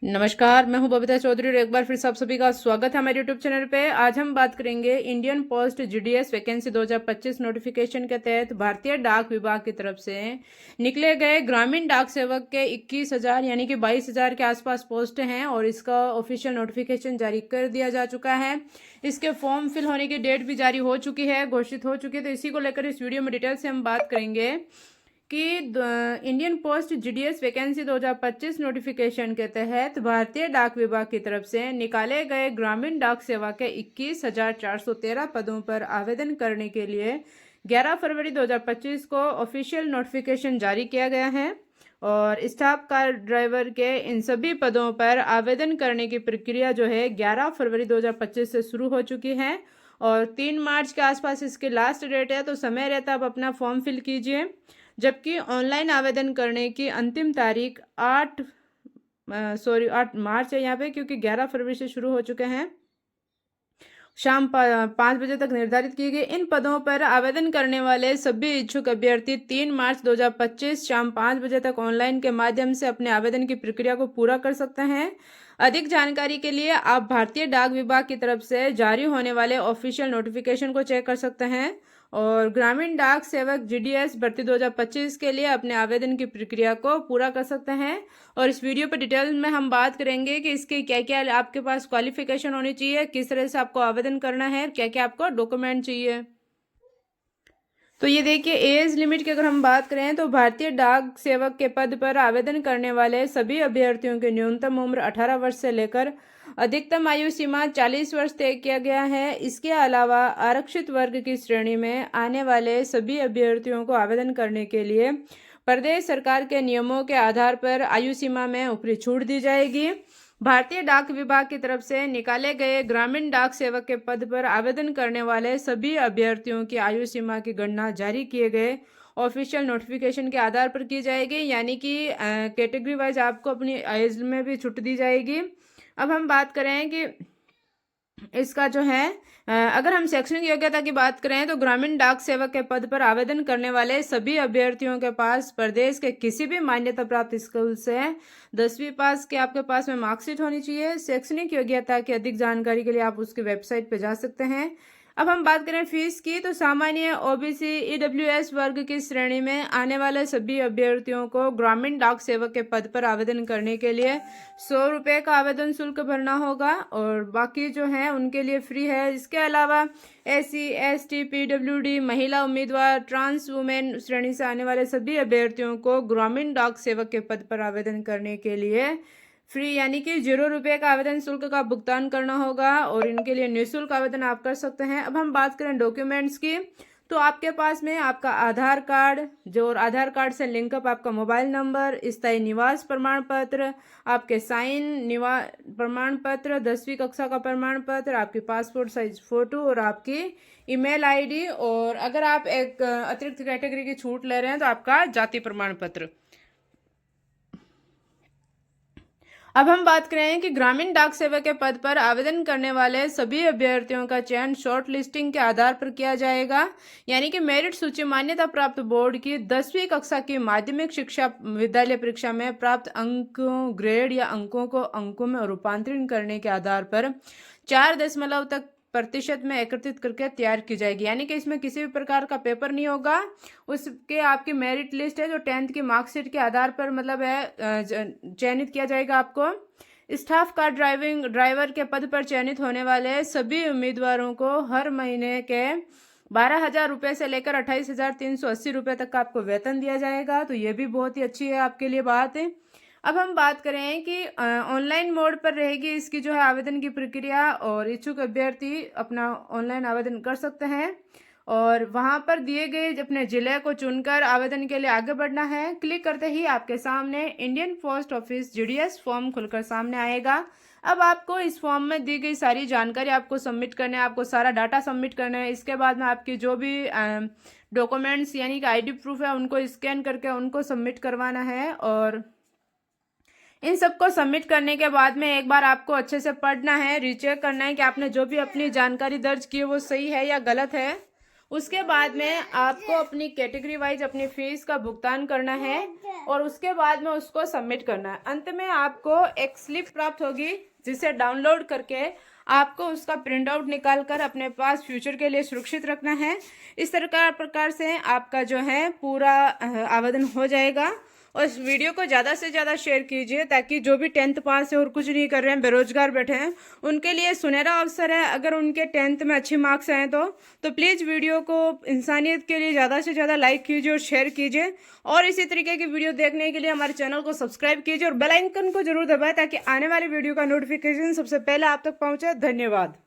नमस्कार, मैं हूं बबीता चौधरी और एक बार फिर से आप सभी का स्वागत है हमारे यूट्यूब चैनल पे। आज हम बात करेंगे Indian post GDS vacancy 2025 notification के तहत भारतीय डाक विभाग की तरफ से निकले गए ग्रामीण डाक सेवक के 21,000 यानी कि 22,000 के आसपास पोस्ट हैं और इसका ऑफिशियल नोटिफिकेशन जारी कर दिया जा चुका है। इसके फॉर्म फिल होने की डेट भी जारी हो चुकी है, घोषित हो चुकी है। तो इसी को लेकर इस वीडियो में डिटेल से हम बात करेंगे कि Indian post GDS vacancy 2025 notification के तहत भारतीय डाक विभाग की तरफ से निकाले गए ग्रामीण डाक सेवा के 21,413 पदों पर आवेदन करने के लिए 11 फरवरी 2025 को ऑफिशियल नोटिफिकेशन जारी किया गया है और स्टाफ कार ड्राइवर के इन सभी पदों पर आवेदन करने की प्रक्रिया जो है 11 फरवरी 2025 से शुरू हो चुकी है और 3 मार्च के आसपास इसकी लास्ट डेट है। तो समय रहता है, आप अपना फॉर्म फिल कीजिए। जबकि ऑनलाइन आवेदन करने की अंतिम तारीख 8 मार्च है यहाँ पे, क्योंकि 11 फरवरी से शुरू हो चुके हैं। शाम 5 बजे तक निर्धारित की गई। इन पदों पर आवेदन करने वाले सभी इच्छुक अभ्यर्थी 3 मार्च 2025 शाम 5 बजे तक ऑनलाइन के माध्यम से अपने आवेदन की प्रक्रिया को पूरा कर सकते हैं। अधिक जानकारी के लिए आप भारतीय डाक विभाग की तरफ से जारी होने वाले ऑफिशियल नोटिफिकेशन को चेक कर सकते हैं और ग्रामीण डाक सेवक जीडीएस भर्ती 2025 के लिए अपने आवेदन की प्रक्रिया को पूरा कर सकते हैं। और इस वीडियो पर डिटेल में हम बात करेंगे कि इसके क्या क्या आपके पास क्वालिफिकेशन होनी चाहिए, किस तरह से आपको आवेदन करना है, क्या क्या आपको डॉक्यूमेंट चाहिए। तो ये देखिए, एज लिमिट की अगर हम बात करें तो भारतीय डाक सेवक के पद पर आवेदन करने वाले सभी अभ्यर्थियों की न्यूनतम उम्र 18 वर्ष से लेकर अधिकतम आयु सीमा 40 वर्ष तय किया गया है। इसके अलावा आरक्षित वर्ग की श्रेणी में आने वाले सभी अभ्यर्थियों को आवेदन करने के लिए प्रदेश सरकार के नियमों के आधार पर आयु सीमा में ऊपरी छूट दी जाएगी। भारतीय डाक विभाग की तरफ से निकाले गए ग्रामीण डाक सेवक के पद पर आवेदन करने वाले सभी अभ्यर्थियों की आयु सीमा की गणना जारी किए गए ऑफिशियल नोटिफिकेशन के आधार पर की जाएगी, यानी कि कैटेगरी वाइज आपको अपनी एज में भी छूट दी जाएगी। अब हम बात करें कि इसका जो है अगर हम शैक्षणिक योग्यता की बात करें तो ग्रामीण डाक सेवक के पद पर आवेदन करने वाले सभी अभ्यर्थियों के पास प्रदेश के किसी भी मान्यता प्राप्त स्कूल से 10वीं पास के आपके पास में मार्कशीट होनी चाहिए। शैक्षणिक योग्यता की अधिक जानकारी के लिए आप उसकी वेबसाइट पर जा सकते हैं। अब हम बात करें फीस की तो सामान्य ओबीसी ईडब्ल्यूएस वर्ग की श्रेणी में आने वाले सभी अभ्यर्थियों को ग्रामीण डाक सेवक के पद पर आवेदन करने के लिए 100 रुपये का आवेदन शुल्क भरना होगा और बाकी जो है उनके लिए फ्री है। इसके अलावा एससी एसटी पीडब्ल्यूडी महिला उम्मीदवार ट्रांस वुमेन श्रेणी से आने वाले सभी अभ्यर्थियों को ग्रामीण डाक सेवक के पद पर आवेदन करने के लिए फ्री यानी कि 0 रुपये का आवेदन शुल्क का भुगतान करना होगा और इनके लिए निःशुल्क आवेदन आप कर सकते हैं। अब हम बात करें डॉक्यूमेंट्स की तो आपके पास में आपका आधार कार्ड जो और आधार कार्ड से लिंकअप आपका मोबाइल नंबर, स्थायी निवास प्रमाण पत्र, आपके साइन निवास प्रमाण पत्र, 10वीं कक्षा का प्रमाण पत्र, आपकी पासपोर्ट साइज फोटो और आपकी ईमेल आईडी और अगर आप एक अतिरिक्त कैटेगरी की छूट ले रहे हैं तो आपका जाति प्रमाण पत्र। अब हम बात करें कि ग्रामीण डाक सेवक के पद पर आवेदन करने वाले सभी अभ्यर्थियों का चयन शॉर्ट लिस्टिंग के आधार पर किया जाएगा, यानी कि मेरिट सूची मान्यता प्राप्त बोर्ड की 10वीं कक्षा की माध्यमिक शिक्षा विद्यालय परीक्षा में प्राप्त अंकों ग्रेड या अंकों को अंकों में रूपांतरण करने के आधार पर 4 तक प्रतिशत में एकत्रित करके तैयार की जाएगी, यानी कि इसमें किसी भी प्रकार का पेपर नहीं होगा। उसके आपकी मेरिट लिस्ट है जो 10th की मार्कशीट के आधार पर मतलब है चयनित किया जाएगा। आपको स्टाफ कार ड्राइवर के पद पर चयनित होने वाले सभी उम्मीदवारों को हर महीने के 12,000 रुपये से लेकर 28,380 रुपये तक का आपको वेतन दिया जाएगा। तो ये भी बहुत ही अच्छी है आपके लिए बात है। अब हम बात करें कि ऑनलाइन मोड पर रहेगी इसकी जो है आवेदन की प्रक्रिया और इच्छुक अभ्यर्थी अपना ऑनलाइन आवेदन कर सकते हैं और वहां पर दिए गए अपने जिले को चुनकर आवेदन के लिए आगे बढ़ना है। क्लिक करते ही आपके सामने Indian post office GDS form खुलकर सामने आएगा। अब आपको इस फॉर्म में दी गई सारी जानकारी आपको सबमिट करना है, आपको सारा डाटा सबमिट करना है। इसके बाद में आपकी जो भी डॉक्यूमेंट्स यानी कि आईडी प्रूफ है उनको स्कैन करके उनको सबमिट करवाना है और इन सबको सबमिट करने के बाद में एक बार आपको अच्छे से पढ़ना है, रीचेक करना है कि आपने जो भी अपनी जानकारी दर्ज की है वो सही है या गलत है उसके बाद में आपको अपनी कैटेगरी वाइज अपनी फीस का भुगतान करना है और उसके बाद में उसको सबमिट करना है। अंत में आपको एक स्लिप प्राप्त होगी जिसे डाउनलोड करके आपको उसका प्रिंट आउट निकाल कर अपने पास फ्यूचर के लिए सुरक्षित रखना है। इस प्रकार से आपका जो है पूरा आवेदन हो जाएगा। और इस वीडियो को ज़्यादा से ज़्यादा शेयर कीजिए ताकि जो भी 10th पास है और कुछ नहीं कर रहे हैं, बेरोजगार बैठे हैं, उनके लिए सुनहरा अवसर है। अगर उनके 10th में अच्छी मार्क्स आए तो प्लीज़ वीडियो को इंसानियत के लिए ज़्यादा से ज़्यादा लाइक कीजिए और शेयर कीजिए। और इसी तरीके की वीडियो देखने के लिए हमारे चैनल को सब्सक्राइब कीजिए और बेल आइकन को जरूर दबाएं ताकि आने वाली वीडियो का नोटिफिकेशन सबसे पहले आप तक पहुँचे। धन्यवाद।